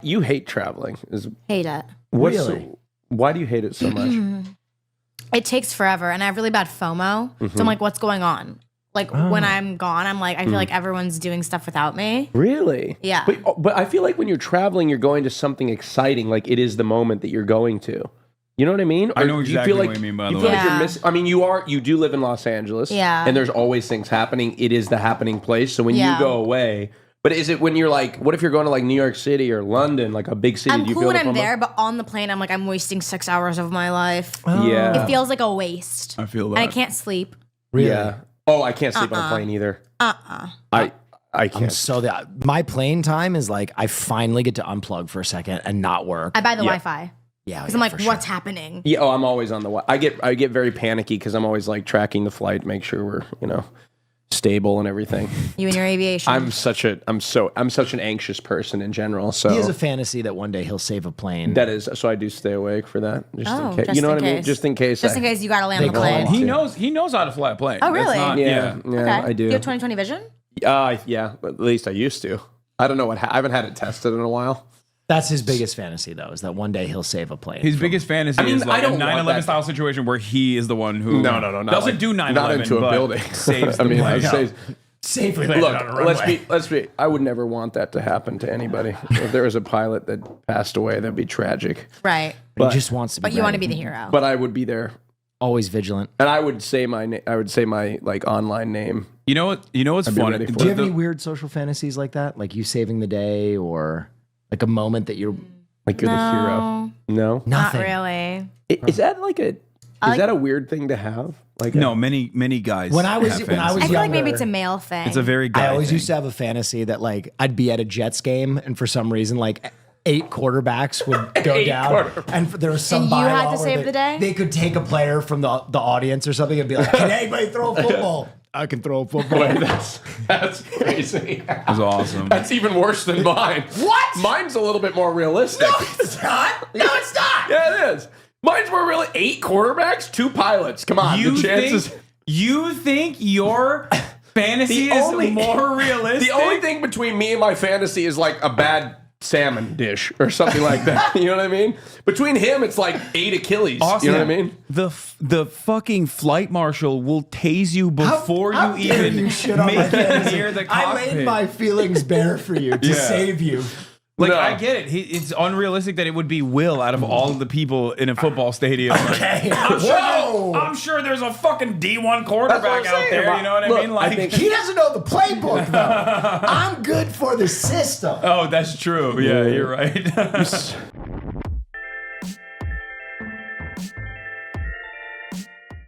You hate traveling. Hate it. Really? Why do you hate it so much? It takes forever, and I have really bad FOMO. So I'm like, what's going on? Like when I'm gone, I'm like, I feel like everyone's doing stuff without me. Really? Yeah. But I feel like when you're traveling, you're going to something exciting. Like it is the moment that you're going to. You know what I mean? I know Or exactly what what you mean, by the you feel way. like you're missing. I mean, you do live in Los Angeles. Yeah. And there's always things happening. It is the happening place. So when you go away, but is it when you're like, what if you're going to like New York City or London, like a big city? I'm do you cool feel when the I'm FOMO? there, but on the plane, I'm like, I'm wasting 6 hours of my life. Yeah. It feels like a waste. I feel that. And I can't sleep. Really? Yeah. Oh, I can't sleep on a plane either. I can't. So my plane time is like I finally get to unplug for a second and not work. I buy the Wi-Fi. Yeah, Because I'm like, what's happening? Yeah, I'm always on the. I get very panicky because I'm always like tracking the flight, make sure we're stable and everything. You and your aviation. I'm such an anxious person in general. So He has a fantasy that one day he'll save a plane. that is so I do stay awake for that. Just in case. just You know in what I mean? case. Just in case. Just in case you got to land They the plane. call He knows how to fly a plane. Oh, really? Yeah, Okay. I do. You have 20/20 vision? Yeah, at least I used to. I don't know what. I haven't had it tested in a while. That's his biggest fantasy, though, is that one day he'll save a plane. His biggest fantasy is like a 9/11 style situation where he is the one who No, doesn't like, do 9/11, not into a but building. saves the I mean, plane. saves- safely landed on a Look, runway. let's be. I would never want that to happen to anybody. If there was a pilot that passed away, that'd be tragic. Right. But he just wants to be But you want to ready. be the hero. But I would be there, Always vigilant. and I would say my like online name. You know what's funny? ready for Do you have The- any weird social fantasies like that? Like you saving the day or like a moment that you're... Like you're the hero. No, Not Nothing. really. is that like a? Is that a weird thing to have? Like no, many guys. When I was have young- I feel like younger, maybe it's a male thing. it's a very guy I always thing. used to have a fantasy that like I'd be at a Jets game and for some reason like 8 quarterbacks would go down and there was some And you had bylaw to where save the day? They could take a player from the audience or something and be like, can anybody throw a football? I can throw a football. Wait, that's crazy. That's awesome. That's even worse than mine. What? Mine's a little bit more realistic. No, it's not. No, it's not. Yeah, it is. Mine's more really 8 quarterbacks, 2 pilots. Come on, the chances. You think your fantasy is more realistic? The only thing between me and my fantasy is like a bad salmon dish or something like that. You know what I mean? Between him, it's like 8 Achilles. Austin, you know what I mean? The fucking flight marshal will tase you before How you dare even you shit on my make it fantasy? near the I cockpit. laid my feelings bare for you to save you. Like, No. I get it. It's unrealistic that it would be Will out of all of the people in a football stadium. Okay. Whoa! I'm sure there's a fucking D1 quarterback out there. You know what I mean? Like, He doesn't know the playbook, though. I'm good for the system. oh, that's true. Yeah, you're right.